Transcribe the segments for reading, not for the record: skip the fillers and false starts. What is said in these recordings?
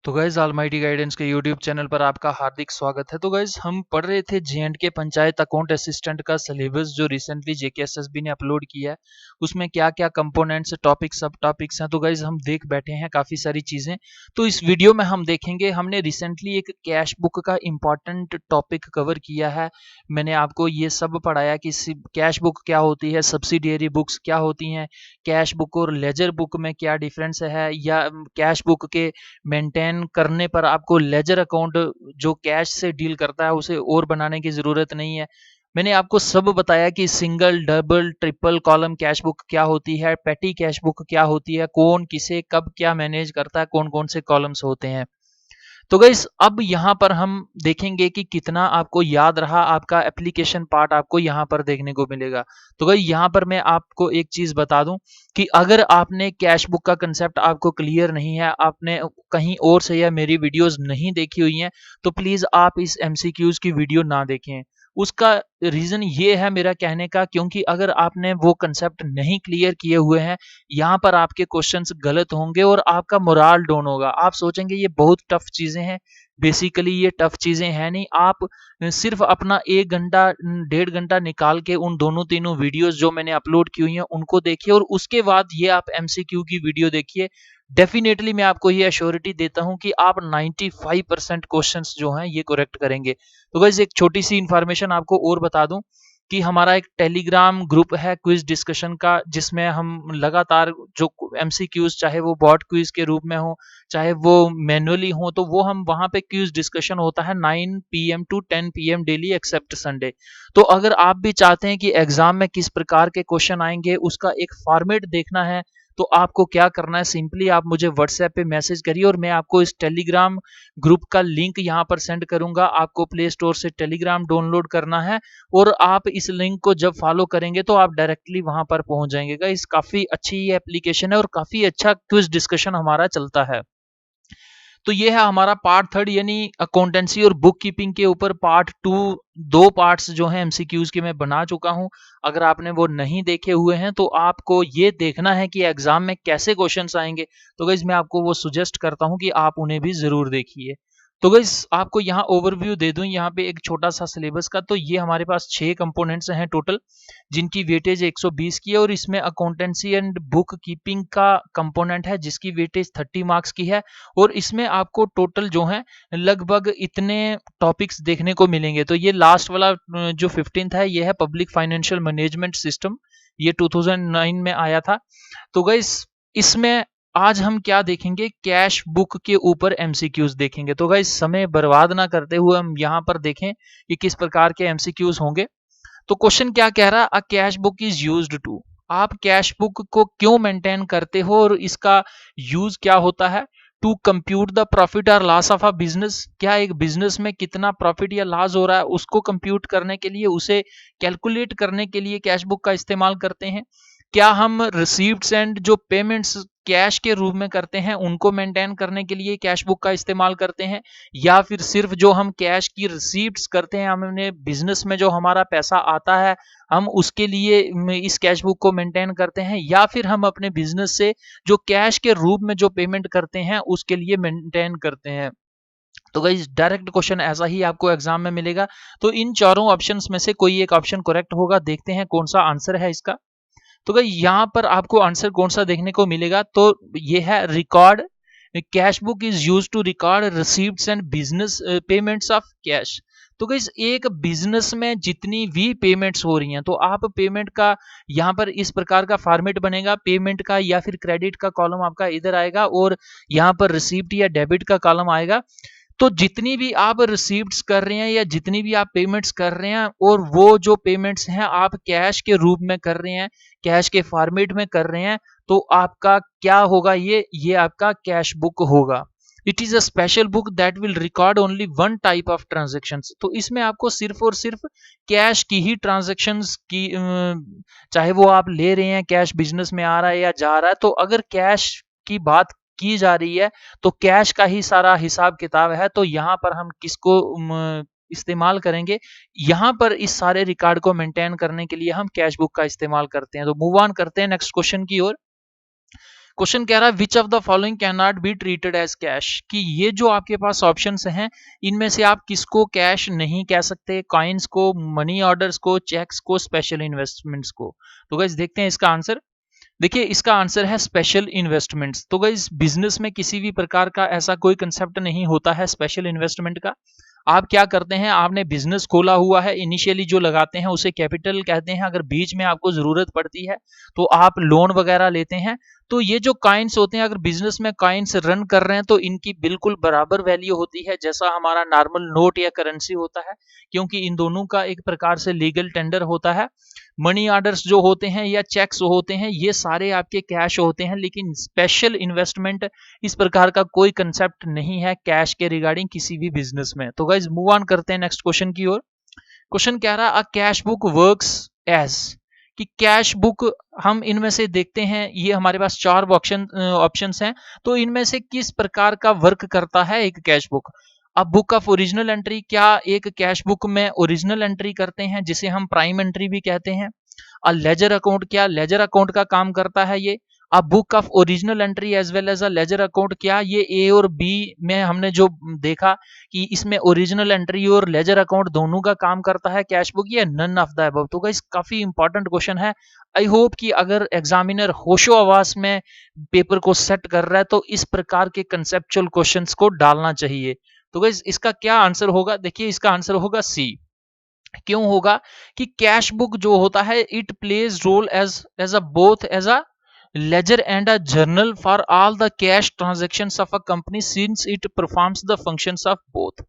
तो guys almighty guidance के YouTube channel पर आपका हार्दिक स्वागत है। तो गाइज हम पढ़ रहे थे जे&के पंचायत अकाउंट असिस्टेंट का सिलेबस जो रिसेंटली जेकेएसएसबी ने अपलोड किया है। उसमें क्या क्या कंपोनेंट्स, टॉपिक, सब टॉपिक्स हैं। तो गाइज हम देख बैठे हैं काफ़ी सारी चीज़ें। तो इस वीडियो में हम देखेंगे, हमने रिसेंटली एक कैश बुक का इम्पॉर्टेंट टॉपिक कवर किया है। मैंने आपको ये सब पढ़ाया कि कैश बुक क्या होती है, सब्सिडियरी बुक्स क्या होती हैं, कैश बुक और लेजर बुक में क्या डिफरेंस है, या कैश बुक के मेंटेन करने पर आपको लेजर अकाउंट जो कैश से डील करता है उसे और बनाने की ज़रूरत नहीं है। मैंने आपको सब बताया कि single, double, triple column cash book क्या होती है, पेटी कैश बुक क्या होती है, कौन किसे कब क्या मैनेज करता है, कौन कौन से कॉलम्स होते हैं। तो गाइस अब यहाँ पर हम देखेंगे कि कितना आपको याद रहा। आपका एप्लीकेशन पार्ट आपको यहाँ पर देखने को मिलेगा। तो गाइस यहाँ पर मैं आपको एक चीज बता दूं कि अगर आपने कैश बुक का कंसेप्ट आपको क्लियर नहीं है, आपने कहीं और से या मेरी वीडियोस नहीं देखी हुई हैं, तो प्लीज आप इस एमसीक्यूज की वीडियो ना देखें। उसका रीजन ये है मेरा कहने का, क्योंकि अगर आपने वो कंसेप्ट नहीं क्लियर किए हुए हैं, यहाँ पर आपके क्वेश्चंस गलत होंगे और आपका मोराल डाउन होगा। आप सोचेंगे ये बहुत टफ चीजें हैं। बेसिकली ये टफ चीजें हैं नहीं। आप सिर्फ अपना 1 घंटा 1.5 घंटा निकाल के उन दोनों तीनों वीडियोस जो मैंने अपलोड की हुई हैं उनको देखिए, और उसके बाद ये आप एमसीक्यू की वीडियो देखिए। डेफिनेटली मैं आपको ये अश्योरिटी देता हूं कि आप 95% क्वेश्चंस जो हैं ये करेक्ट करेंगे। तो गाइस एक छोटी सी इंफॉर्मेशन आपको और बता दूं कि हमारा एक टेलीग्राम ग्रुप है क्विज डिस्कशन का, जिसमें हम लगातार जो एमसीक्यूज, चाहे वो बॉट क्विज के रूप में हो, चाहे वो मैनुअली हो, तो वो हम वहां पे क्विज डिस्कशन होता है 9 PM to 10 PM daily except Sunday. तो अगर आप भी चाहते हैं कि एग्जाम में किस प्रकार के क्वेश्चन आएंगे उसका एक फॉर्मेट देखना है, तो आपको क्या करना है, सिंपली आप मुझे व्हाट्सएप पे मैसेज करिए और मैं आपको इस टेलीग्राम ग्रुप का लिंक यहाँ पर सेंड करूंगा। आपको प्ले स्टोर से टेलीग्राम डाउनलोड करना है और आप इस लिंक को जब फॉलो करेंगे तो आप डायरेक्टली वहां पर पहुंच जाएंगे। गाइस काफी अच्छी ये एप्लीकेशन है और काफी अच्छा क्विज डिस्कशन हमारा चलता है। तो ये है हमारा पार्ट थर्ड, यानी अकाउंटेंसी और बुक कीपिंग के ऊपर पार्ट टू। दो पार्ट्स जो हैं एमसीक्यूज के मैं बना चुका हूं। अगर आपने वो नहीं देखे हुए हैं तो आपको ये देखना है कि एग्जाम में कैसे क्वेश्चंस आएंगे। तो गाइस मैं आपको वो सुजेस्ट करता हूं कि आप उन्हें भी जरूर देखिए। तो गाइस आपको यहाँ ओवरव्यू दे दूं यहाँ पे एक छोटा सा सिलेबस का। तो ये हमारे पास 6 कंपोनेंट्स हैं टोटल, जिनकी वेटेज 120 की है, और इसमें अकाउंटेंसी एंड बुक कीपिंग का कंपोनेंट है जिसकी वेटेज 30 मार्क्स की है। और इसमें आपको टोटल जो है लगभग इतने टॉपिक्स देखने को मिलेंगे। तो ये लास्ट वाला जो 15th है ये है पब्लिक फाइनेंशियल मैनेजमेंट सिस्टम। ये 2009 में आया था। तो गाइस इसमें आज हम क्या देखेंगे, कैश बुक के ऊपर एमसीक्यूज देखेंगे। तो गाइस समय बर्बाद ना करते हुए हम यहाँ पर देखें कि किस प्रकार के एमसीक्यूज होंगे। तो क्वेश्चन क्या कह रहा है, a cash book is used to. आप कैश बुक को क्यों मेंटेन करते हो और इसका यूज क्या होता है। टू कंप्यूट द प्रॉफिट और लॉस ऑफ अ बिजनेस। क्या एक बिजनेस में कितना प्रॉफिट या लॉस हो रहा है उसको कंप्यूट करने के लिए, उसे कैलकुलेट करने के लिए कैश बुक का इस्तेमाल करते हैं। क्या हम रिसीव्ड्स एंड जो पेमेंट्स कैश के रूप में करते हैं उनको मेंटेन करने के लिए कैश बुक का इस्तेमाल करते हैं, या फिर सिर्फ जो हम कैश की रिसीव्ट्स करते हैं, हमने बिजनेस में जो हमारा पैसा आता है हम उसके लिए इस कैश बुक को मेंटेन करते हैं, या फिर हम अपने बिजनेस से जो कैश के रूप में जो पेमेंट करते हैं उसके लिए मेंटेन करते हैं। तो गाइस डायरेक्ट क्वेश्चन ऐसा ही आपको एग्जाम में मिलेगा। तो इन चारों ऑप्शंस में से कोई एक ऑप्शन करेक्ट होगा। देखते हैं कौन सा आंसर है इसका। तो गाइस यहाँ पर आपको आंसर कौन सा देखने को मिलेगा, तो ये है record. Cash book is use to record receipts and business payments of cash. तो गाइस एक बिजनेस में जितनी भी पेमेंट्स हो रही हैं, तो आप पेमेंट का यहाँ पर इस प्रकार का फॉर्मेट बनेगा, पेमेंट का या फिर क्रेडिट का कॉलम आपका इधर आएगा और यहाँ पर रिसीप्ट या डेबिट का कॉलम आएगा। तो जितनी भी आप रिसीव्ट्स कर रहे हैं या जितनी भी आप पेमेंट्स कर रहे हैं, और वो जो पेमेंट्स हैं आप कैश के रूप में कर रहे हैं, कैश के फॉर्मेट में कर रहे हैं, तो आपका क्या होगा, ये आपका कैश बुक होगा। It is a special book that will record only one type of transactions. तो इसमें आपको सिर्फ और सिर्फ कैश की ही ट्रांजेक्शन्स की चाहे वो आप ले रहे हैं, कैश बिजनेस में आ रहा है या जा रहा है, तो अगर कैश की बात की जा रही है तो कैश का ही सारा हिसाब किताब है। तो यहाँ पर हम किसको इस्तेमाल करेंगे, यहाँ पर इस सारे रिकॉर्ड को मेंटेन करने के लिए हम कैश बुक का इस्तेमाल करते हैं। तो मूव ऑन करते हैं नेक्स्ट क्वेश्चन की ओर। क्वेश्चन कह रहा है which of the following can not be treated as cash, कि ये जो आपके पास ऑप्शंस हैं इनमें से आप किसको कैश नहीं कह सकते, कॉइन्स को, मनी ऑर्डर्स को, चेक्स को, स्पेशल इन्वेस्टमेंट्स को। तो गाइस देखते हैं इसका आंसर। देखिए इसका आंसर है स्पेशल इन्वेस्टमेंट्स। तो गाइस बिजनेस में किसी भी प्रकार का ऐसा कोई कंसेप्ट नहीं होता है स्पेशल इन्वेस्टमेंट का। आप क्या करते हैं, आपने बिजनेस खोला हुआ है, इनिशियली जो लगाते हैं उसे कैपिटल कहते हैं। अगर बीच में आपको जरूरत पड़ती है तो आप लोन वगैरह लेते हैं। तो ये जो कॉइन्स होते हैं, अगर बिजनेस में कॉइन्स रन कर रहे हैं तो इनकी बिल्कुल बराबर वैल्यू होती है जैसा हमारा नॉर्मल नोट या करेंसी होता है, क्योंकि इन दोनों का एक प्रकार से लीगल टेंडर होता है। मनी ऑर्डर्स जो होते हैं या चेक्स होते हैं ये सारे आपके कैश होते हैं, लेकिन स्पेशल इन्वेस्टमेंट इस प्रकार का कोई कंसेप्ट नहीं है कैश के रिगार्डिंग किसी भी बिजनेस में। तो गाइज मूव ऑन करते हैं नेक्स्ट क्वेश्चन की ओर। क्वेश्चन कह रहा है a cash book works as, कि कैश बुक हम इनमें से देखते हैं, ये हमारे पास चार ऑप्शंस हैं, तो इनमें से किस प्रकार का वर्क करता है एक कैश बुक। अब बुक ऑफ ओरिजिनल एंट्री, क्या एक कैश बुक में ओरिजिनल एंट्री करते हैं जिसे हम प्राइम एंट्री भी कहते हैं। लेजर अकाउंट, क्या लेजर अकाउंट का काम करता है ये। अब book of original entry as well as a ledger account, क्या ये ए और बी में हमने जो देखा कि इसमें ओरिजिनल एंट्री और लेजर अकाउंट दोनों का काम करता है कैश बुक, ये नन ऑफ द अबव। तो गाइस काफी इंपॉर्टेंट क्वेश्चन है। आई होप कि अगर एग्जामिनर होशो आवास में पेपर को सेट कर रहा है तो इस प्रकार के कंसेप्चुअल क्वेश्चंस को डालना चाहिए। तो गाइस इसका क्या आंसर होगा, देखिए इसका आंसर होगा सी। क्यों होगा कि कैश बुक जो होता है it plays role as a both as a ledger and a journal for all the cash transactions of a company since it performs the functions of both।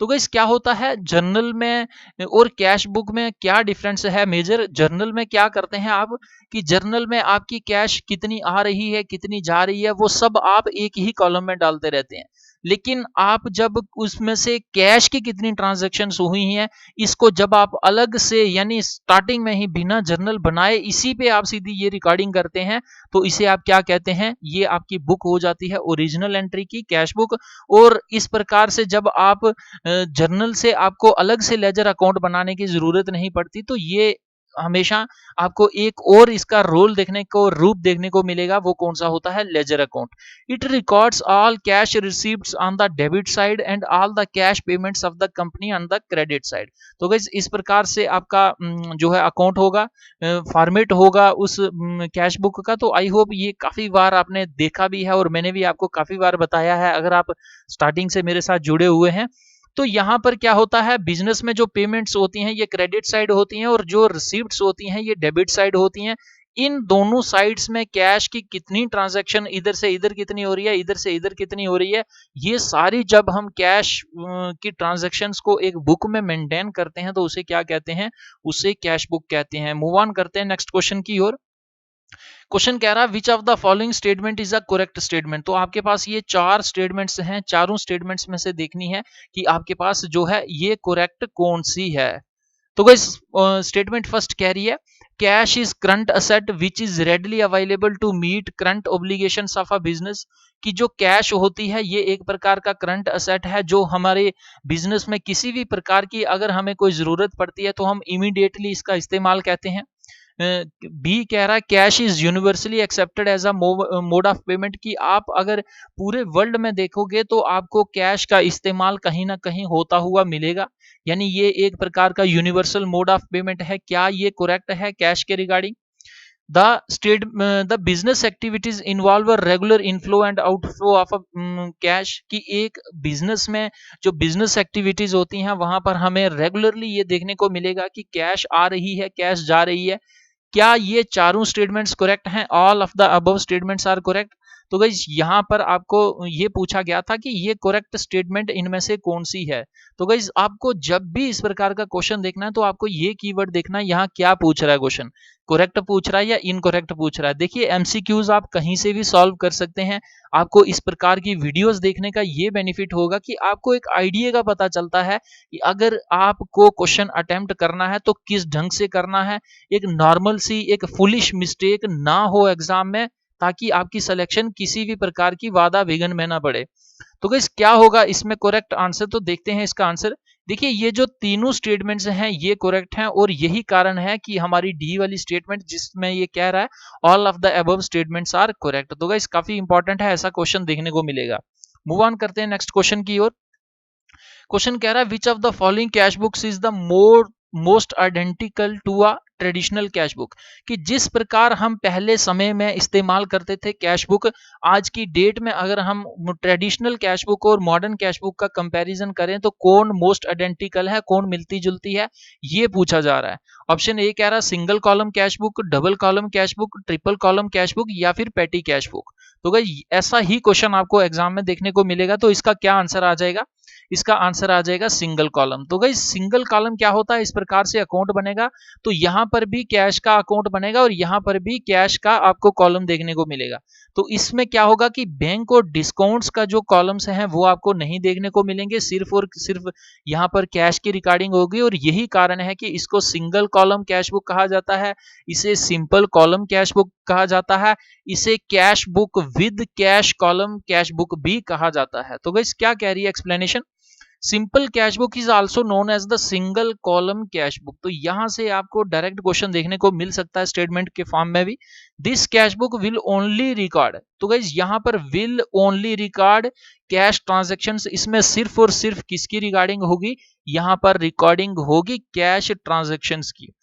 तो गाइस क्या होता है जर्नल में और cash book में क्या difference है major. Journal में क्या करते हैं आप कि जर्नल में आपकी कैश कितनी आ रही है कितनी जा रही है वो सब आप एक ही कॉलम में डालते रहते हैं, लेकिन आप जब उसमें से कैश की कितनी ट्रांजैक्शंस हुई हैं इसको जब आप अलग से यानी स्टार्टिंग में ही बिना जर्नल बनाए इसी पे आप सीधी ये रिकॉर्डिंग करते हैं, तो इसे आप क्या कहते हैं, ये आपकी बुक हो जाती है ओरिजिनल एंट्री की कैश बुक। और इस प्रकार से जब आप जर्नल से आपको अलग से लेजर अकाउंट बनाने की जरूरत नहीं पड़ती, तो ये हमेशा आपको एक और इसका रोल देखने को रूप देखने को मिलेगा, वो कौन सा होता है ledger account. It records all cash receipts on the debit side and all the cash payments of the company on the credit side. तो गाइस इस प्रकार से आपका जो है अकाउंट होगा, फॉर्मेट होगा उस कैश बुक का। तो आई होप ये काफी बार आपने देखा भी है और मैंने भी आपको काफी बार बताया है अगर आप स्टार्टिंग से मेरे साथ जुड़े हुए हैं। तो यहाँ पर क्या होता है बिजनेस में जो पेमेंट्स होती हैं ये क्रेडिट साइड होती हैं और जो रिसीप्ट्स होती हैं ये डेबिट साइड होती हैं। इन दोनों साइड्स में कैश की कितनी ट्रांजैक्शन इधर से इधर कितनी हो रही है इधर से इधर कितनी हो रही है, ये सारी जब हम कैश की ट्रांजैक्शंस को एक बुक में मेंटेन करते हैं तो उसे क्या कहते हैं, उसे कैश बुक कहते हैं। मूव ऑन करते हैं नेक्स्ट क्वेश्चन की ओर। क्वेश्चन कह रहा है which of the following statement is a correct statement. तो आपके पास ये चार स्टेटमेंट्स हैं, चारों स्टेटमेंट्स में से देखनी है कि आपके पास जो है ये करेक्ट कौन सी है। तो गाइस स्टेटमेंट फर्स्ट कह रही है cash is current asset which is readily available to meet current obligations of a business, कि जो कैश होती है ये एक प्रकार का करंट असेट है जो हमारे बिजनेस में किसी भी प्रकार की अगर हमें कोई जरूरत पड़ती है तो हम इमीडिएटली इसका इस्तेमाल कहते हैं। बी कह रहा है cash is universally accepted as a mode of payment, कि आप अगर पूरे वर्ल्ड में देखोगे तो आपको कैश का इस्तेमाल कहीं ना कहीं होता हुआ मिलेगा, यानी ये एक प्रकार का यूनिवर्सल मोड ऑफ पेमेंट है। क्या ये करेक्ट है कैश के regarding. The business activities involve regular inflow and outflow of cash, कि एक बिजनेस में जो बिजनेस एक्टिविटीज होती हैं वहां पर हमें रेगुलरली ये देखने को मिलेगा कि कैश आ रही है कैश जा रही है। क्या ये चारों स्टेटमेंट्स करेक्ट हैं, all of the above statements are correct. तो गाइस यहाँ पर आपको ये पूछा गया था कि ये करेक्ट स्टेटमेंट इनमें से कौन सी है। तो गाइस आपको जब भी इस प्रकार का क्वेश्चन देखना है तो आपको ये कीवर्ड देखना है यहाँ क्या पूछ रहा है क्वेश्चन, करेक्ट पूछ रहा है या इनकरेक्ट पूछ रहा है। देखिए एमसीक्यूज आप कहीं से भी सॉल्व कर सकते हैं। आपको इस प्रकार की वीडियोस देखने का ये बेनिफिट होगा कि आपको एक आइडिया का पता चलता है कि अगर आपको क्वेश्चन अटेम्प्ट करना है तो किस ढंग से करना है, एक नॉर्मल सी एक फुलिश मिस्टेक ना हो एग्जाम में, ताकि आपकी सिलेक्शन किसी भी प्रकार की वादा विघन में ना पड़े। तो गाइस क्या होगा इसमें करेक्ट आंसर, तो देखते हैं इसका आंसर। देखिए ये जो तीनों स्टेटमेंट्स हैं ये करेक्ट हैं और यही कारण है कि हमारी डी वाली स्टेटमेंट जिसमें ये कह रहा है all of the above statements are correct. तो गाइस काफी इंपॉर्टेंट है, ऐसा क्वेश्चन देखने को मिलेगा। मूव ऑन करते हैं नेक्स्ट क्वेश्चन की ओर। क्वेश्चन कह रहा है which of the following cash books is the most identical to a traditional cash book, कि जिस प्रकार हम पहले समय में इस्तेमाल करते थे कैश बुक, आज की डेट में अगर हम ट्रेडिशनल कैश बुक और मॉडर्न कैश बुक का कंपैरिजन करें तो कौन मोस्ट आइडेंटिकल है, कौन मिलती जुलती है, ये पूछा जा रहा है। ऑप्शन ए कह रहा है single column cash book, double column cash book, triple column cash book या फिर पेटी कैश बुक। तो भाई ऐसा ही क्वेश्चन आपको एग्जाम में देखने को मिलेगा, तो इसका क्या आंसर आ जाएगा, इसका आंसर आ जाएगा सिंगल कॉलम। तो गाइस सिंगल कॉलम क्या होता है, इस प्रकार से अकाउंट बनेगा, तो यहां पर भी कैश का अकाउंट बनेगा और यहां पर भी कैश का आपको कॉलम देखने को मिलेगा। तो इसमें क्या होगा कि बैंक और डिस्काउंट्स का जो कॉलम्स हैं वो आपको नहीं देखने को मिलेंगे, सिर्फ और सिर्फ यहां पर कैश की रिकॉर्डिंग होगी और यही कारण है कि इसको सिंगल कॉलम कैश बुक कहा जाता है, इसे सिंपल कॉलम कैश बुक कहा जाता है, इसे cash book with cash column cash book भी कहा जाता है। तो गाइस क्या कह रही है explanation, simple cash book is also known as the single column cash book. तो यहां से आपको डायरेक्ट क्वेश्चन देखने को मिल सकता है स्टेटमेंट के फॉर्म में भी, this cash book will only record. तो गाइस यहां पर will only record cash transactions, इसमें सिर्फ और सिर्फ किसकी रिगार्डिंग होगी, यहां पर रिकॉर्डिंग होगी कैश ट्रांजैक्शंस की।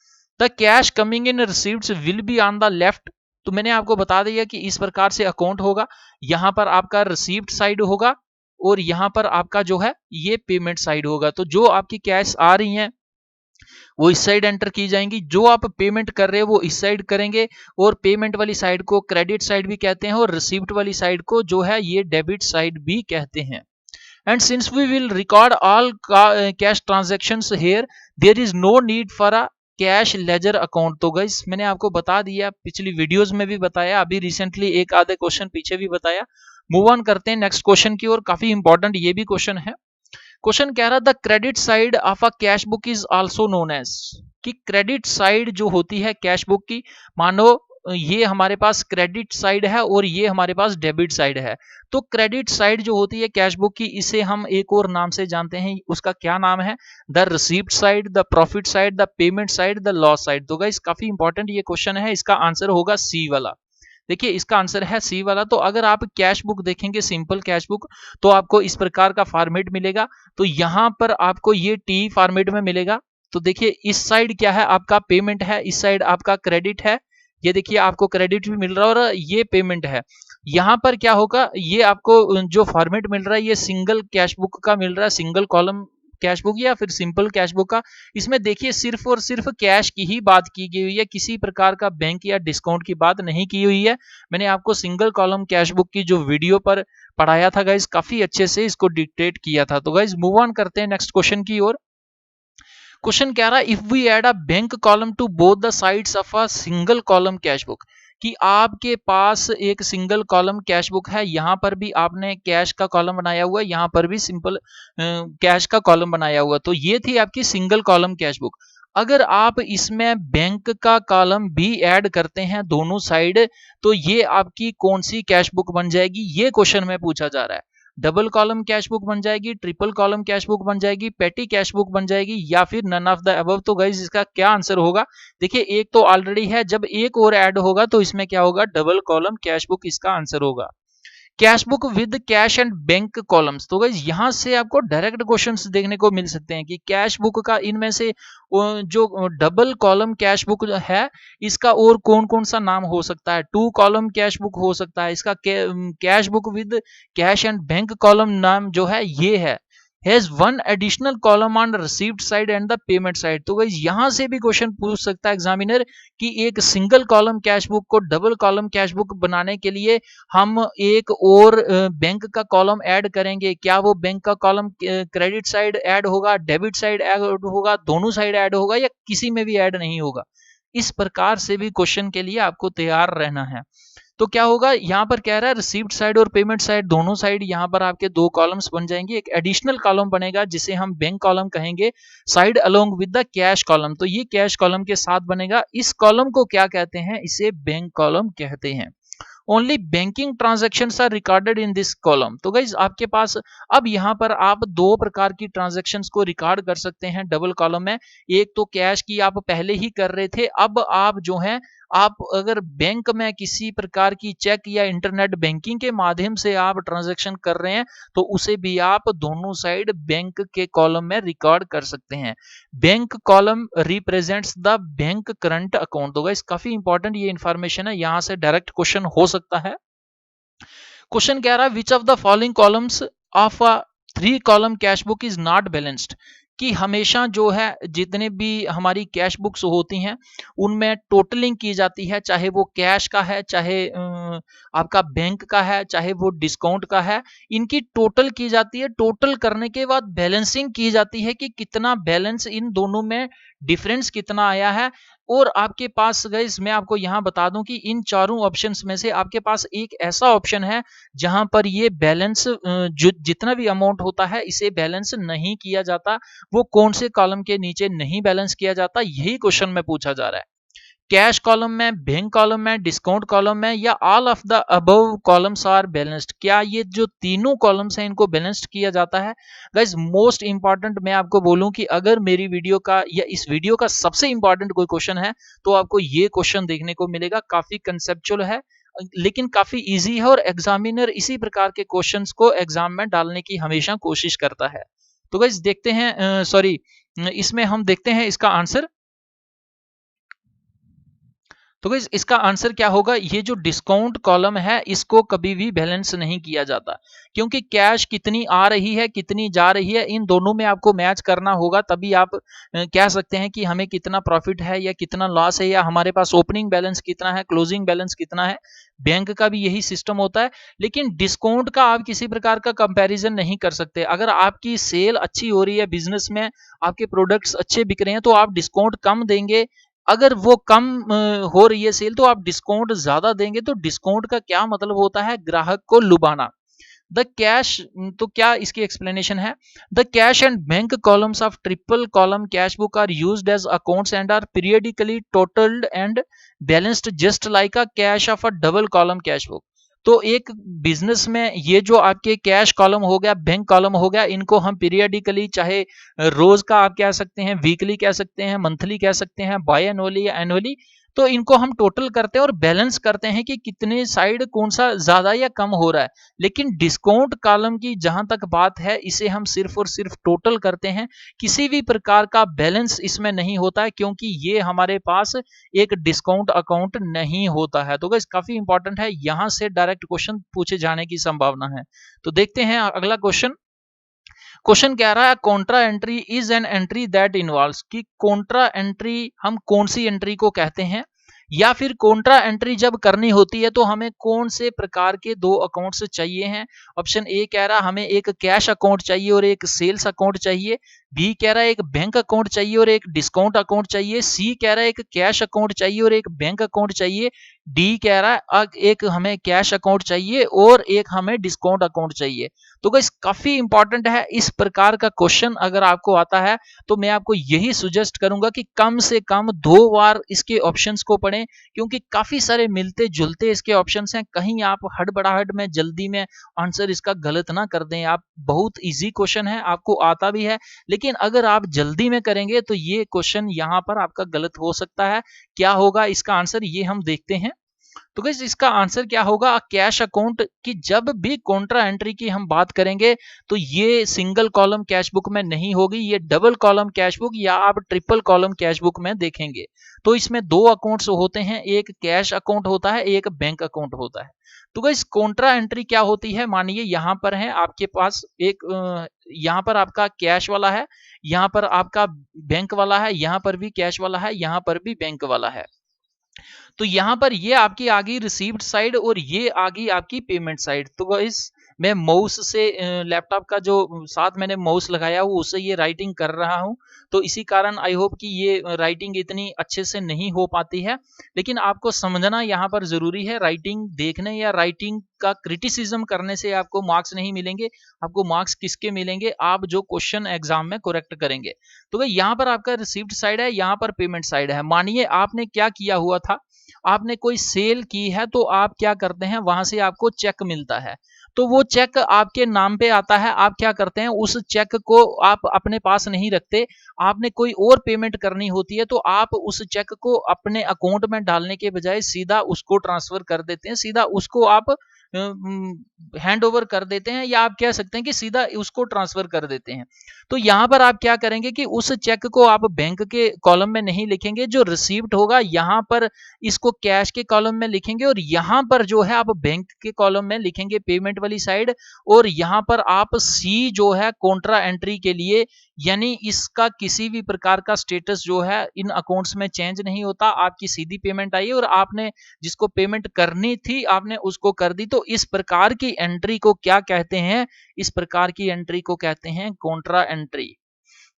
The cash coming in receipts will be on the left. तो मैंने आपको बता दिया कि इस प्रकार से अकाउंट होगा, यहां पर आपका रिसीव्ड साइड होगा और यहां पर आपका जो है ये पेमेंट साइड होगा। तो जो आपकी कैश आ रही हैं वो इस साइड एंटर की जाएंगी, जो आप पेमेंट कर रहे हो वो इस साइड करेंगे, और पेमेंट वाली साइड को क्रेडिट साइड भी कहते हैं और रिसीव्ड वाली साइड को जो है ये डेबिट साइड भी कहते हैं। And since we will record all cash transactions here, there is no need for a cash ledger account. तो गाइस मैंने आपको बता दिया, पिछली वीडियोस में भी बताया, अभी रिसेंटली एक आधे क्वेश्चन पीछे भी बताया। मूव ऑन करते हैं नेक्स्ट क्वेश्चन की ओर, काफी इंपॉर्टेंट ये भी क्वेश्चन है। क्वेश्चन कह रहा the credit side of a cash book is also known as, कि क्रेडिट साइड जो होती है कैश बुक की, मानो ये हमारे पास क्रेडिट साइड है और ये हमारे पास डेबिट साइड है, तो क्रेडिट साइड जो होती है कैश बुक की इसे हम एक और नाम से जानते हैं, उसका क्या नाम है, the received side, the profit side, the payment side, the loss side. तो गाइस काफी इंपॉर्टेंट ये क्वेश्चन है, इसका आंसर होगा सी वाला। देखिए इसका आंसर है सी वाला। तो अगर आप कैश बुक देखेंगे सिंपल कैश बुक, तो आपको इस प्रकार का फॉर्मेट मिलेगा, तो यहां पर आपको ये टी फॉर्मेट में मिलेगा। तो देखिए इस साइड क्या है, आपका पेमेंट है, इस साइड आपका क्रेडिट है, ये देखिए आपको क्रेडिट भी मिल रहा है और ये पेमेंट है। यहां पर क्या होगा, ये आपको जो फॉर्मेट मिल रहा है ये सिंगल कैश बुक का मिल रहा है, सिंगल कॉलम कैश बुक या फिर सिंपल कैश बुक का। इसमें देखिए सिर्फ और सिर्फ कैश की ही बात की गई हुई है, किसी प्रकार का बैंक या डिस्काउंट की बात नहीं की हुई है। मैंने आपको सिंगल कॉलम कैश बुक की जो वीडियो पर पढ़ाया था गाइज, काफी अच्छे से इसको डिक्टेट किया था। तो गाइज मूव ऑन करते हैं नेक्स्ट क्वेश्चन की ओर। क्वेश्चन कह रहा है if we add a bank column to both the sides of a single column cash book, कि आपके पास एक सिंगल कॉलम कैश बुक है, यहां पर भी आपने कैश का कॉलम बनाया हुआ है, यहां पर भी सिंपल कैश का कॉलम बनाया हुआ, तो ये थी आपकी सिंगल कॉलम कैश बुक। अगर आप इसमें बैंक का कॉलम भी ऐड करते हैं दोनों साइड, तो ये आपकी कौन सी कैश बुक बन जाएगी, ये क्वेश्चन में पूछा जा रहा है। डबल कॉलम कैश बुक बन जाएगी, ट्रिपल कॉलम कैश बुक बन जाएगी, पेटी कैश बुक बन जाएगी या फिर नन ऑफ द अबव। तो गाइस इसका क्या आंसर होगा, देखिए एक तो ऑलरेडी है, जब एक और ऐड होगा तो इसमें क्या होगा, डबल कॉलम कैश बुक इसका आंसर होगा। Cash book with cash and bank columns, तो गाइस यहां से आपको डायरेक्ट क्वेश्चंस देखने को मिल सकते हैं कि कैश बुक का इनमें से जो डबल कॉलम कैश बुक है इसका और कौन कौन सा नाम हो सकता है, टू कॉलम कैश बुक हो सकता है, इसका cash book with cash and bank column नाम जो है ये है, has one additional column on received side and the payment side. तो गाइस यहां से भी क्वेश्चन पूछ सकता है एग्जामिनर कि एक सिंगल कॉलम कैश बुक को डबल कॉलम कैश बुक बनाने के लिए हम एक और बैंक का कॉलम ऐड करेंगे, क्या वो बैंक का कॉलम क्रेडिट साइड ऐड होगा, डेबिट साइड ऐड होगा, दोनों साइड ऐड होगा या किसी में भी ऐड नहीं होगा। इस प्रकार से भी क्वेश्चन के लिए आपको तैयार रहना है। तो क्या होगा, यहां पर कह रहा है रिसीव्ड साइड और पेमेंट साइड दोनों साइड यहां पर आपके दो कॉलम्स बन जाएंगे, एक एडिशनल कॉलम बनेगा जिसे हम बैंक कॉलम कहेंगे, side along with the cash column. तो ये कैश कॉलम के साथ बनेगा, इस कॉलम को क्या कहते हैं, इसे बैंक कॉलम कहते हैं। Only banking transactions are recorded in this column. तो गाइज आपके पास अब यहाँ पर आप दो प्रकार की ट्रांजैक्शंस को रिकॉर्ड कर सकते हैं डबल कॉलम में। एक तो कैश की आप पहले ही कर रहे थे, अब आप जो है आप अगर बैंक में किसी प्रकार की चेक या इंटरनेट बैंकिंग के माध्यम से आप ट्रांजैक्शन कर रहे हैं तो उसे भी आप दोनों साइड बैंक के कॉलम में रिकॉर्ड कर सकते हैं। Bank column represents the bank current account. तो गाइस काफी इंपॉर्टेंट ये इंफॉर्मेशन है, यहां से डायरेक्ट क्वेश्चन हो सकता है। क्वेश्चन कह रहा है which of the following columns of a 3 column cash book is not balanced. कि हमेशा जो है जितने भी हमारी कैश बुक्स होती हैं उनमें टोटलिंग की जाती है, चाहे वो कैश का है, चाहे आपका बैंक का है, चाहे वो डिस्काउंट का है, इनकी टोटल की जाती है। टोटल करने के बाद बैलेंसिंग की जाती है कि कितना बैलेंस इन दोनों में डिफरेंस कितना आया है। और आपके पास गाइस मैं आपको यहां बता दूं कि इन चारों ऑप्शंस में से आपके पास एक ऐसा ऑप्शन है जहां पर ये बैलेंस जितना भी अमाउंट होता है इसे बैलेंस नहीं किया जाता। वो कौन से कॉलम के नीचे नहीं बैलेंस किया जाता, यही क्वेश्चन में पूछा जा रहा है। कैश कॉलम में, बैंक कॉलम में, डिस्काउंट कॉलम में, या all of the above columns are balanced. क्या ये जो तीनों कॉलम्स हैं इनको बैलेंस्ड किया जाता है? गाइस मोस्ट इंपॉर्टेंट मैं आपको बोलूं कि अगर मेरी वीडियो का या इस वीडियो का सबसे इंपॉर्टेंट कोई क्वेश्चन है तो आपको ये क्वेश्चन देखने को मिलेगा। काफी कंसेप्चुअल है लेकिन काफी इजी है, और एग्जामिनर इसी प्रकार के क्वेश्चंस को एग्जाम में डालने की हमेशा कोशिश करता है। तो गाइस देखते हैं, सॉरी इसमें हम देखते हैं इसका आंसर। तो गाइस इसका आंसर क्या होगा? ये जो डिस्काउंट कॉलम है इसको कभी भी बैलेंस नहीं किया जाता, क्योंकि कैश कितनी आ रही है कितनी जा रही है इन दोनों में आपको मैच करना होगा, तभी आप कह सकते हैं कि हमें कितना प्रॉफिट है या कितना लॉस है, या हमारे पास ओपनिंग बैलेंस कितना है, क्लोजिंग बैलेंस कितना है। बैंक का भी यही सिस्टम होता है। लेकिन डिस्काउंट का आप किसी प्रकार का कंपैरिजन नहीं कर सकते। अगर आपकी सेल अच्छी हो रही है, बिजनेस में आपके प्रोडक्ट्स अच्छे बिक रहे हैं तो आप डिस्काउंट कम देंगे। अगर वो कम हो रही है सेल तो आप डिस्काउंट ज्यादा देंगे। तो डिस्काउंट का क्या मतलब होता है? ग्राहक को लुभाना। द कैश, तो क्या इसकी एक्सप्लेनेशन है? The cash and bank columns of triple column cash book are used as accounts and are periodically totalled and balanced just like a cash of a double column cash book. तो एक business में ये जो आपके cash column हो गया, bank column हो गया, इनको हम पीरियडिकली, चाहे रोज का आप कह सकते हैं, वीकली कह सकते हैं, मंथली कह सकते हैं, बाय एनुअली या एनुअली, तो इनको हम टोटल करते हैं और बैलेंस करते हैं कि कितने साइड कौन सा ज्यादा या कम हो रहा है। लेकिन डिस्काउंट कॉलम की जहां तक बात है इसे हम सिर्फ और सिर्फ टोटल करते हैं, किसी भी प्रकार का बैलेंस इसमें नहीं होता है, क्योंकि ये हमारे पास एक डिस्काउंट अकाउंट नहीं होता है। तो गाइस काफी इंपॉर्टेंट है, यहां से डायरेक्ट क्वेश्चन पूछे जाने की संभावना है। तो देखते हैं अगला क्वेश्चन। क्वेश्चन कह रहा है contra entry is an entry that involves. कि कॉन्ट्रा एंट्री हम कौन सी एंट्री को कहते हैं, या फिर कॉन्ट्रा एंट्री जब करनी होती है तो हमें कौन से प्रकार के दो अकाउंट्स चाहिए हैं। ऑप्शन ए कह रहा है हमें एक कैश अकाउंट चाहिए और एक सेल्स अकाउंट चाहिए। बी कह रहा है एक बैंक अकाउंट चाहिए और एक डिस्काउंट अकाउंट चाहिए। सी कह रहा है एक कैश अकाउंट चाहिए और एक बैंक अकाउंट चाहिए। डी कह रहा है एक हमें कैश अकाउंट चाहिए और एक हमें डिस्काउंट अकाउंट चाहिए। तो गाइस काफी इंपॉर्टेंट है, इस प्रकार का क्वेश्चन अगर आपको आता है तो मैं आपको यही सुजेस्ट करूंगा कि कम से कम 2 बार इसके ऑप्शंस को पढ़ें, क्योंकि काफी सारे मिलते जुलते इसके ऑप्शंस हैं। कहीं आप हड़बड़ाहट में जल्दी में आंसर इसका गलत ना कर दें। आप बहुत इजी क्वेश्चन है, आपको आता भी है, लेकिन अगर आप जल्दी में करेंगे तो ये क्वेश्चन यहां पर आपका गलत हो सकता है। क्या होगा इसका आंसर, ये हम देखते हैं। तो गाइस इसका आंसर क्या होगा? कैश अकाउंट की जब भी कॉन्ट्रा एंट्री की हम बात करेंगे तो ये सिंगल कॉलम कैश बुक में नहीं होगी, ये डबल कॉलम कैश बुक या आप ट्रिपल कॉलम कैश बुक में देखेंगे। तो इसमें दो अकाउंट्स होते हैं, एक कैश अकाउंट होता है, एक बैंक अकाउंट होता है। तो गाइस कॉन्ट्रा एंट्री क्या होती है? मानिए यहां पर है आपके पास एक यहां पर आपका कैश वाला है, यहां पर आपका बैंक वाला है, यहां पर भी कैश वाला है, यहां पर भी बैंक वाला है। तो यहां पर ये आपकी आ गई रिसीव्ड साइड और ये आ गई आपकी पेमेंट साइड। तो इस मैं माउस से लैपटॉप का जो साथ मैंने माउस लगाया हुआ उससे ये राइटिंग कर रहा हूं, तो इसी कारण आई होप कि ये राइटिंग इतनी अच्छे से नहीं हो पाती है। लेकिन आपको समझना यहाँ पर जरूरी है, राइटिंग देखने या राइटिंग का क्रिटिसिज्म करने से आपको मार्क्स नहीं मिलेंगे। आपको मार्क्स किसके मिलेंगे? आप जो क्वेश्चन एग्जाम में करेक्ट करेंगे। तो भाई यहाँ पर आपका रिसीव्ड साइड है, यहाँ पर पेमेंट साइड है। मानिए आपने क्या किया हुआ था, आपने कोई सेल की है तो आप क्या करते हैं, वहां से आपको चेक मिलता है, तो वो चेक आपके नाम पे आता है। आप क्या करते हैं, उस चेक को आप अपने पास नहीं रखते, आपने कोई और पेमेंट करनी होती है तो आप उस चेक को अपने अकाउंट में डालने के बजाय सीधा उसको ट्रांसफर कर देते हैं, सीधा उसको आप हैंड ओवर कर देते हैं, या आप कह सकते हैं कि सीधा उसको ट्रांसफर कर देते हैं। तो यहां पर आप क्या करेंगे कि उस चेक को आप बैंक के कॉलम में नहीं लिखेंगे, जो रिसीव्ड होगा यहां पर इसको कैश के कॉलम में लिखेंगे, और यहां पर जो है आप बैंक के कॉलम में लिखेंगे पेमेंट वाली साइड, और यहां पर आप सी जो है कॉन्ट्रा एंट्री के लिए, यानी इसका किसी भी प्रकार का स्टेटस जो है इन अकाउंट्स में चेंज नहीं होता, आपकी सीधी पेमेंट आई और आपने जिसको पेमेंट करनी थी आपने उसको कर दी। तो इस प्रकार की एंट्री को क्या कहते हैं, इस प्रकार की एंट्री को कहते हैं कॉन्ट्रा एंट्री।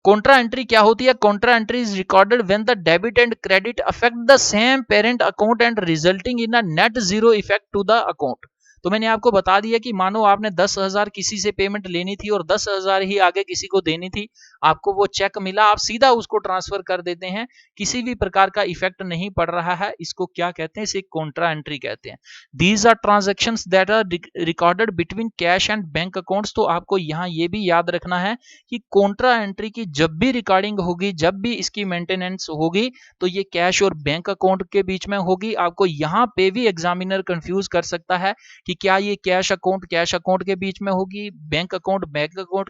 कॉन्ट्रा एंट्री क्या होती है? Contra entry is recorded when the debit and credit affect the same parent account and resulting in a net zero effect to the account. तो मैंने आपको बता दिया कि मानो आपने 10,000 किसी से पेमेंट लेनी थी और 10,000 ही आगे किसी को देनी थी, आपको वो चेक मिला, आप सीधा उसको ट्रांसफर कर देते हैं, किसी भी प्रकार का इफेक्ट नहीं पड़ रहा है। इसको क्या कहते हैं? इसे कॉन्ट्रा एंट्री कहते हैं। These are transactions that are recorded between cash and bank accounts. तो आपको यहाँ ये भी याद रखना है कि कॉन्ट्रा एंट्री की जब भी रिकॉर्डिंग होगी, जब भी इसकी मेंटेनेंस होगी, तो ये कैश और बैंक अकाउंट के बीच में होगी। आपको यहाँ पे भी एग्जामिनर कंफ्यूज कर सकता है कि क्या ये कैश अकाउंट के बीच में होगी, बैंक अकाउंट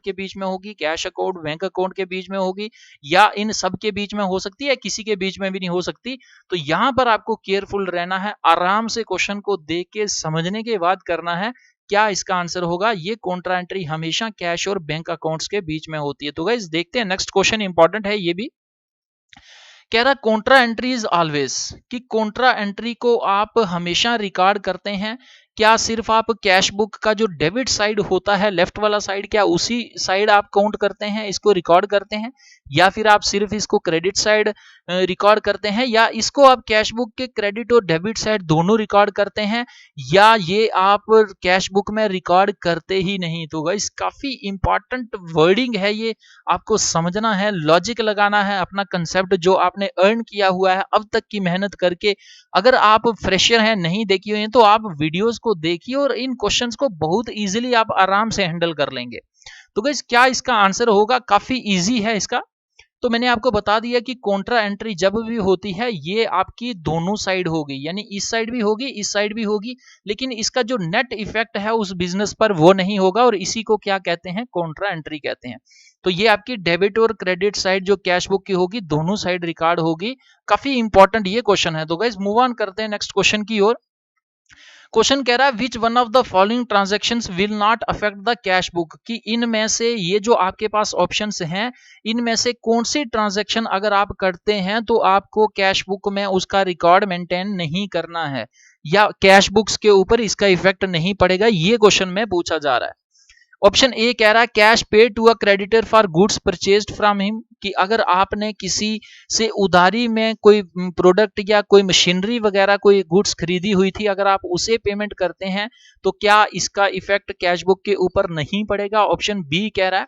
के बीच में होगी, कैश अकाउंट बैंक अकाउंट के बीच में होगी, या इन सब के बीच में हो सकती है, किसी के बीच में भी नहीं हो सकती। तो यहां पर आपको केयरफुल रहना है, आराम से क्वेश्चन को देख के समझने के बाद करना है क्या इसका आंसर होगा। ये कॉन्ट्रा एंट्री हमेशा कैश और बैंक अकाउंट्स के बीच में होती है। तो गाइस देखते हैं, नेक्स्ट क्वेश्चन इंपॉर्टेंट है ये भी। कह रहा कॉन्ट्रा एंट्री इज ऑलवेज, कि कॉन्ट्रा एंट्री को आप हमेशा रिकॉर्ड करते हैं। क्या सिर्फ आप कैश बुक का जो डेबिट साइड होता है, लेफ्ट वाला साइड, क्या उसी साइड आप काउंट करते हैं, इसको रिकॉर्ड करते हैं, या फिर आप सिर्फ इसको क्रेडिट साइड रिकॉर्ड करते हैं, या इसको आप कैश बुक के क्रेडिट और डेबिट साइड दोनों रिकॉर्ड करते हैं, या ये आप कैश बुक में रिकॉर्ड करते ही नहीं। तो गाइस काफी इंपॉर्टेंट वर्डिंग है ये, आपको समझना है, लॉजिक लगाना है, अपना कंसेप्ट जो आपने अर्न किया हुआ है अब तक की मेहनत करके। अगर आप फ्रेशर हैं, नहीं देखी हुई हैं, तो आप वीडियोस को देखिए और इन क्वेश्चंस को बहुत इजीली आप आराम से हैंडल कर लेंगे। तो गाइस क्या इसका आंसर होगा? काफी इजी है इसका। तो मैंने आपको बता दिया कि कॉन्ट्रा एंट्री जब भी होती है ये आपकी दोनों साइड होगी, यानी इस साइड भी होगी, इस साइड भी होगी, लेकिन इसका जो नेट इफेक्ट है उस बिजनेस पर वो नहीं होगा, और इसी को क्या कहते हैं? कॉन्ट्रा एंट्री कहते हैं। तो ये आपकी डेबिट और क्रेडिट साइड जो कैश बुक की होगी, दोनों साइड रिकॉर्ड होगी। काफी इंपॉर्टेंट ये क्वेश्चन है। तो गाइस मूव ऑन करते हैं नेक्स्ट क्वेश्चन की ओर। क्वेश्चन कह रहा है which one of the following transactions will not affect the cash book, कि इनमें से ये जो आपके पास ऑप्शंस हैं, इनमें से कौन सी ट्रांजैक्शन अगर आप करते हैं तो आपको कैश बुक में उसका रिकॉर्ड मेंटेन नहीं करना है, या कैश बुक्स के ऊपर इसका इफेक्ट नहीं पड़ेगा। ये क्वेश्चन में पूछा जा रहा है। ऑप्शन ए कह रहा है cash pay to a creditor for goods purchased from him, कि अगर आपने किसी से उधारी में कोई प्रोडक्ट या कोई मशीनरी वगैरह कोई गुड्स खरीदी हुई थी, अगर आप उसे पेमेंट करते हैं तो क्या इसका इफेक्ट कैश बुक के ऊपर नहीं पड़ेगा। ऑप्शन बी कह रहा है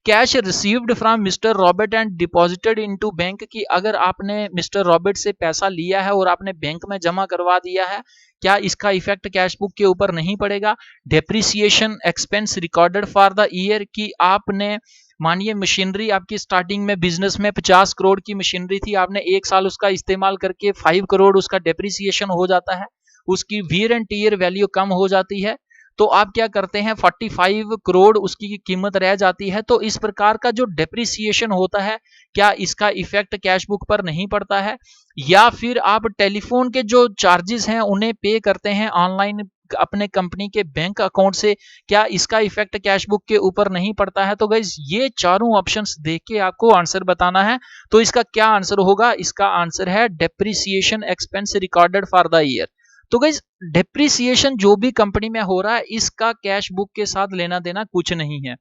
cash received from mister Robert and deposited into bank, कि अगर आपने मिस्टर रॉबर्ट से पैसा लिया है और आपने बैंक में जमा करवा दिया है, क्या इसका इफेक्ट कैश बुक के ऊपर नहीं पड़ेगा। Depreciation expense recorded for the year, कि आपने मानिए मशीनरी आपकी स्टार्टिंग में बिजनेस में 50 करोड़ की मशीनरी थी, आपने एक साल उसका इस्तेमाल करके 5 करोड़ उसका डेप्रिसिएशन हो जाता है, उसकी वियर एंड टीयर वैल्यू कम हो जाती है, तो आप क्या करते हैं 45 करोड़ उसकी कीमत रह जाती है। तो इस प्रकार का जो डेप्रिसिएशन होता है, क्या इसका इफेक्ट कैश बुक पर नहीं पड़ता है। या फिर आप टेलीफोन के जो चार्जेस हैं उन्हें पे करते हैं ऑनलाइन अपने कंपनी के बैंक अकाउंट से, क्या इसका इफेक्ट कैश बुक के ऊपर नहीं पड़ता है। तो गाइस ये चारों ऑप्शंस देख के आपको आंसर बताना है। तो इसका क्या आंसर होगा? इसका आंसर है depreciation expense recorded for the year. तो गाइस डेप्रिसिएशन जो भी कंपनी में हो रहा है, इसका कैश बुक के साथ लेना देना कुछ नहीं है।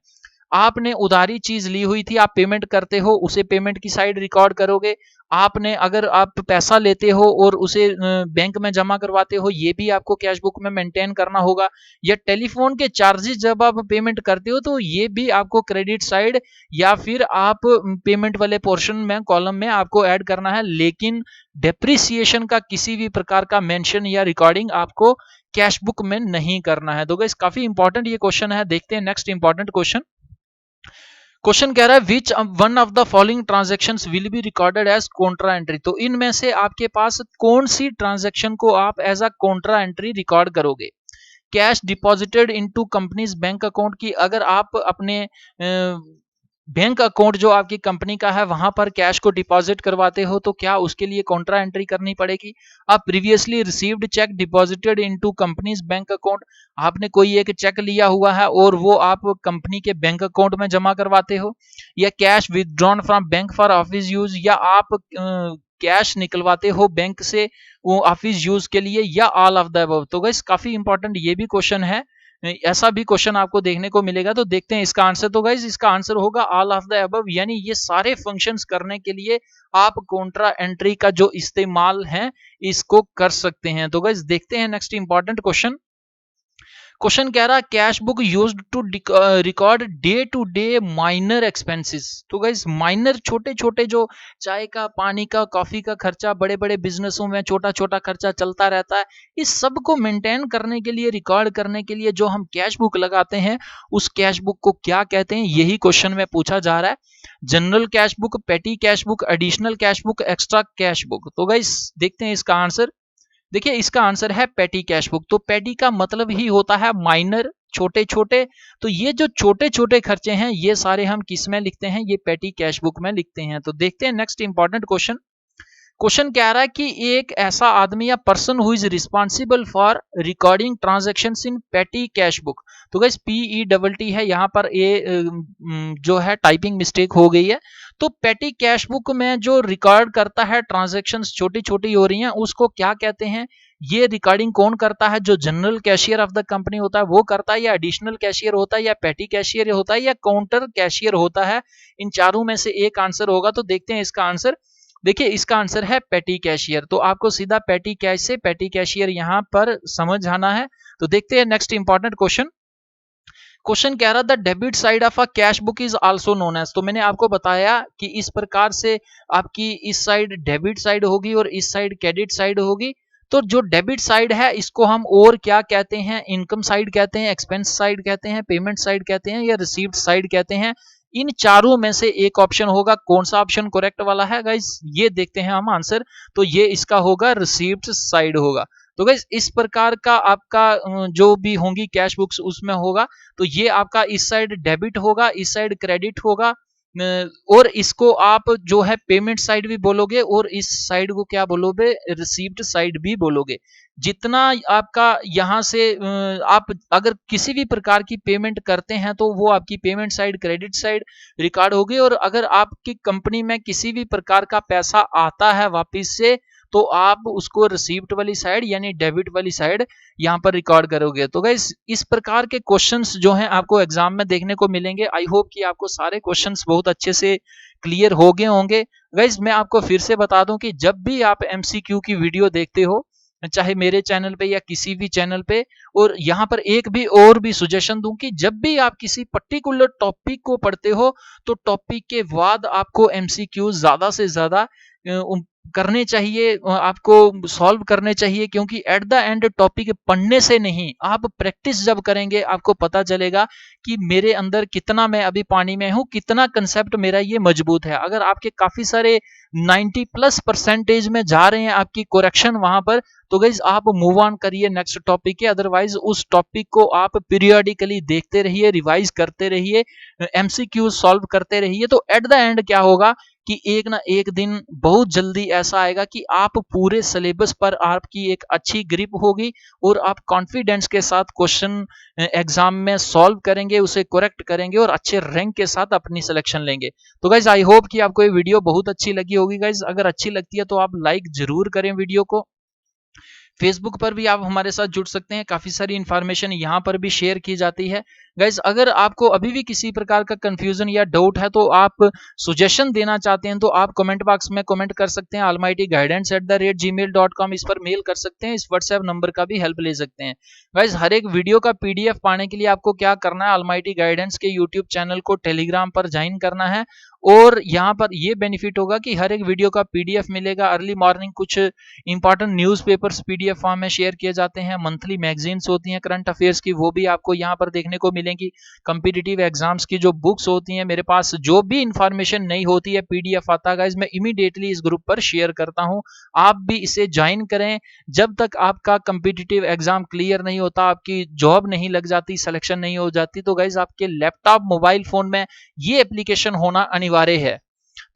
आपने उधारी चीज ली हुई थी, आप पेमेंट करते हो, उसे पेमेंट की साइड रिकॉर्ड करोगे। आपने अगर आप पैसा लेते हो और उसे बैंक में जमा करवाते हो, ये भी आपको कैश बुक में मेंटेन करना होगा। या टेलीफोन के चार्जेस जब आप पेमेंट करते हो तो ये भी आपको क्रेडिट साइड या फिर आप पेमेंट वाले पोर्शन में कॉलम में आपको ऐड करना है। लेकिन डेप्रिसिएशन का किसी भी प्रकार का मेंशन या रिकॉर्डिंग आपको कैश बुक में नहीं करना है। तो गाइस काफी इंपॉर्टेंट ये क्वेश्चन है। देखते हैं नेक्स्ट इंपॉर्टेंट क्वेश्चन। क्वेश्चन कह रहा है which one of the following transactions will be recorded as contra entry. तो इनमें से आपके पास कौन सी ट्रांजैक्शन को आप as a contra entry record करोगे? Cash deposited into company's bank account की अगर आप अपने बैंक अकाउंट जो आपकी कंपनी का है वहां पर कैश को डिपॉजिट करवाते हो तो क्या उसके लिए कॉन्ट्रा एंट्री करनी पड़ेगी? आप previously received check deposited into company's bank account, आपने कोई एक चेक लिया हुआ है और वो आप कंपनी के बैंक अकाउंट में जमा करवाते हो। या cash withdrawn from bank for office use, या आप कैश निकलवाते हो बैंक से वो ऑफिस यूज के लिए, या ऑल ऑफ द अबव। तो गाइस काफी इंपॉर्टेंट ये भी क्वेश्चन है, ऐसा भी क्वेश्चन आपको देखने को मिलेगा। तो देखते हैं इसका आंसर। तो गाइस इसका आंसर होगा ऑल ऑफ द अबव, यानी ये सारे फंक्शंस करने के लिए आप कॉन्ट्रा एंट्री का जो इस्तेमाल है इसको कर सकते हैं। तो गाइस देखते हैं नेक्स्ट इंपॉर्टेंट क्वेश्चन। क्वेश्चन कह रहा है cash book used to record day to day minor expenses. तो गाइस माइनर छोटे छोटे जो चाय का, पानी का, कॉफी का खर्चा, बड़े बड़े बिजनेसों में छोटा छोटा खर्चा चलता रहता है, इस सब को मेंटेन करने के लिए, रिकॉर्ड करने के लिए जो हम कैश बुक लगाते हैं उस कैश बुक को क्या कहते हैं, यही क्वेश्चन में पूछा जा रहा है। जनरल कैश बुक, पेटी cash book, additional cash book, extra cash book. तो गाइस देखते हैं इसका आंसर। देखिए इसका आंसर है पेटी कैश बुक। तो पेटी का मतलब ही होता है माइनर, छोटे छोटे। तो ये जो छोटे छोटे खर्चे हैं ये सारे हम किस में लिखते हैं, ये पेटी कैश बुक में लिखते हैं। तो देखते हैं नेक्स्ट इंपॉर्टेंट क्वेश्चन। क्वेश्चन कह रहा है कि एक ऐसा आदमी या person who is responsible for recording transactions इन पेटी कैश बुक। तो गाइस PETT है, यहाँ पर ए जो है टाइपिंग मिस्टेक हो गई है। तो पेटी कैश बुक में जो रिकॉर्ड करता है ट्रांजेक्शन्स छोटी छोटी हो रही हैं उसको क्या कहते हैं? ये रिकॉर्डिंग कौन करता है? जो general cashier of the company होता है वो करता है, या एडिशनल कैशियर होता है, या पेटी कैशियर होता है, या काउंटर कैशियर होता है? इन चारों में से एक आंसर होगा। तो देखते हैं इसका आंसर। देखिए इसका आंसर है पेटी कैशियर। तो आपको सीधा पेटी कैश से पेटी कैशियर यहां पर समझ आना है। तो देखते हैं नेक्स्ट इंपॉर्टेंट क्वेश्चन। क्वेश्चन कह रहा था debit side of a cash book is also known as. तो मैंने आपको बताया कि इस प्रकार से आपकी इस साइड डेबिट साइड होगी और इस साइड क्रेडिट साइड होगी। तो जो डेबिट साइड है इसको हम और क्या कहते हैं? इनकम साइड कहते हैं, एक्सपेंस साइड कहते हैं, पेमेंट साइड कहते हैं, या रिसीव्ड साइड कहते हैं। इन चारों में से एक ऑप्शन होगा। कौन सा ऑप्शन करेक्ट वाला है गाइस, ये देखते हैं हम आंसर। तो ये इसका होगा रिसीव्ड साइड होगा। तो गाइस इस प्रकार का आपका जो भी होंगी कैश बुक्स उसमें होगा। तो ये आपका इस साइड डेबिट होगा, इस साइड क्रेडिट होगा, और इसको आप जो है पेमेंट साइड भी बोलोगे और इस साइड को क्या बोलोगे? रिसीव्ड साइड भी बोलोगे। जितना आपका यहाँ से आप अगर किसी भी प्रकार की पेमेंट करते हैं तो वो आपकी payment side, credit side record होगी। और अगर आपकी कंपनी में किसी भी प्रकार का पैसा आता है वापिस से तो आप उसको रिसीव्ड वाली साइड यानी डेबिट वाली साइड यहाँ पर रिकॉर्ड करोगे। तो गाइस इस प्रकार के क्वेश्चंस जो हैं आपको एग्जाम में देखने को मिलेंगे। आई होप कि आपको सारे क्वेश्चंस बहुत अच्छे से क्लियर हो गए होंगे। गाइस मैं आपको फिर से बता दूं कि जब भी आप MCQ की वीडियो देखते हो, चाहे मेरे चैनल पे या किसी भी चैनल पे, और यहाँ पर एक भी और भी सजेशन दूं कि जब भी आप किसी पर्टिकुलर टॉपिक को पढ़ते हो तो टॉपिक के बाद आपको MCQ ज्यादा से ज्यादा करने चाहिए, आपको सॉल्व करने चाहिए। क्योंकि एट द एंड टॉपिक पढ़ने से नहीं, आप प्रैक्टिस जब करेंगे आपको पता चलेगा कि मेरे अंदर कितना मैं अभी पानी में हूं, कितना कंसेप्ट मेरा ये मजबूत है। अगर आपके काफी सारे 90+% में जा रहे हैं आपकी करेक्शन वहां पर, तो गाइस आप मूव ऑन करिए नेक्स्ट टॉपिक के। अदरवाइज उस टॉपिक को आप पीरियडिकली देखते रहिए, रिवाइज करते रहिए, MCQ सॉल्व करते रहिए। तो एट द एंड क्या होगा कि एक ना एक दिन बहुत जल्दी ऐसा आएगा कि आप पूरे सिलेबस पर आपकी एक अच्छी ग्रिप होगी और आप कॉन्फिडेंस के साथ क्वेश्चन एग्जाम में सॉल्व करेंगे, उसे करेक्ट करेंगे और अच्छे रैंक के साथ अपनी सिलेक्शन लेंगे। तो गाइज आई होप कि आपको ये वीडियो बहुत अच्छी लगी होगी। गाइज अगर अच्छी लगती है तो आप लाइक जरूर करें वीडियो को। फेसबुक पर भी आप हमारे साथ जुड़ सकते हैं, काफ़ी सारी इन्फॉर्मेशन यहाँ पर भी शेयर की जाती है। गाइज़ अगर आपको अभी भी किसी प्रकार का कन्फ्यूज़न या डाउट है तो आप सजेशन देना चाहते हैं तो आप कमेंट बॉक्स में कमेंट कर सकते हैं। almightyguidance@gmail.com इस पर मेल कर सकते हैं, इस व्हाट्सएप नंबर का भी हेल्प ले सकते हैं। गाइज़ हर एक वीडियो का पीडीएफ पाने के लिए आपको क्या करना है, अलमाइटी गाइडेंस के यूट्यूब चैनल को टेलीग्राम पर ज्वाइन करना है और यहाँ पर ये बेनिफिट होगा कि हर एक वीडियो का पीडीएफ मिलेगा। अर्ली मॉर्निंग कुछ इंपॉर्टेंट न्यूज़पेपर्स पीडीएफ फॉर्म में शेयर किए जाते हैं। मंथली मैगजीन्स होती हैं करंट अफेयर्स की, वो भी आपको यहाँ पर देखने को मिलेंगी। कॉम्पिटिटिव एग्जाम्स की जो बुक्स होती हैं, मेरे पास जो भी इंफॉर्मेशन नहीं होती है पीडीएफ आता है गाइज, मैं इमीडिएटली इस ग्रुप पर शेयर करता हूँ। आप भी इसे ज्वाइन करें। जब तक आपका कॉम्पिटिटिव एग्जाम क्लियर नहीं होता, आपकी जॉब नहीं लग जाती, सिलेक्शन नहीं हो जाती, तो गाइज आपके लैपटॉप मोबाइल फोन में ये एप्लीकेशन होना अनिवार्य है।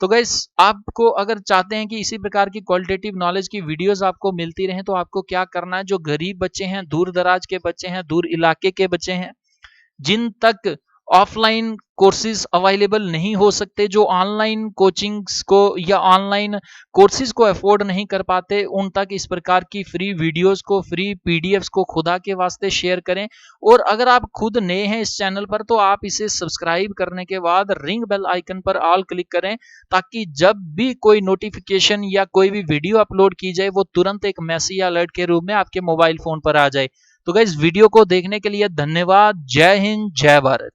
तो गाइस आपको अगर चाहते हैं कि इसी प्रकार की क्वालिटेटिव नॉलेज की वीडियोस आपको मिलती रहें, तो आपको क्या करना है, जो गरीब बच्चे हैं, दूर दराज के बच्चे हैं, दूर इलाके के बच्चे हैं, जिन तक ऑफलाइन कोर्सेज अवेलेबल नहीं हो सकते, जो ऑनलाइन कोचिंग्स को या ऑनलाइन कोर्सेज को अफोर्ड नहीं कर पाते, उन तक इस प्रकार की फ्री वीडियोस को, फ्री पीडीएफ्स को खुदा के वास्ते शेयर करें। और अगर आप खुद नए हैं इस चैनल पर तो आप इसे सब्सक्राइब करने के बाद रिंग बेल आइकन पर ऑल क्लिक करें, ताकि जब भी कोई नोटिफिकेशन या कोई भी वीडियो अपलोड की जाए वो तुरंत एक मैसेज अलर्ट के रूप में आपके मोबाइल फोन पर आ जाए। तो गाइस वीडियो को देखने के लिए धन्यवाद। जय हिंद, जय भारत।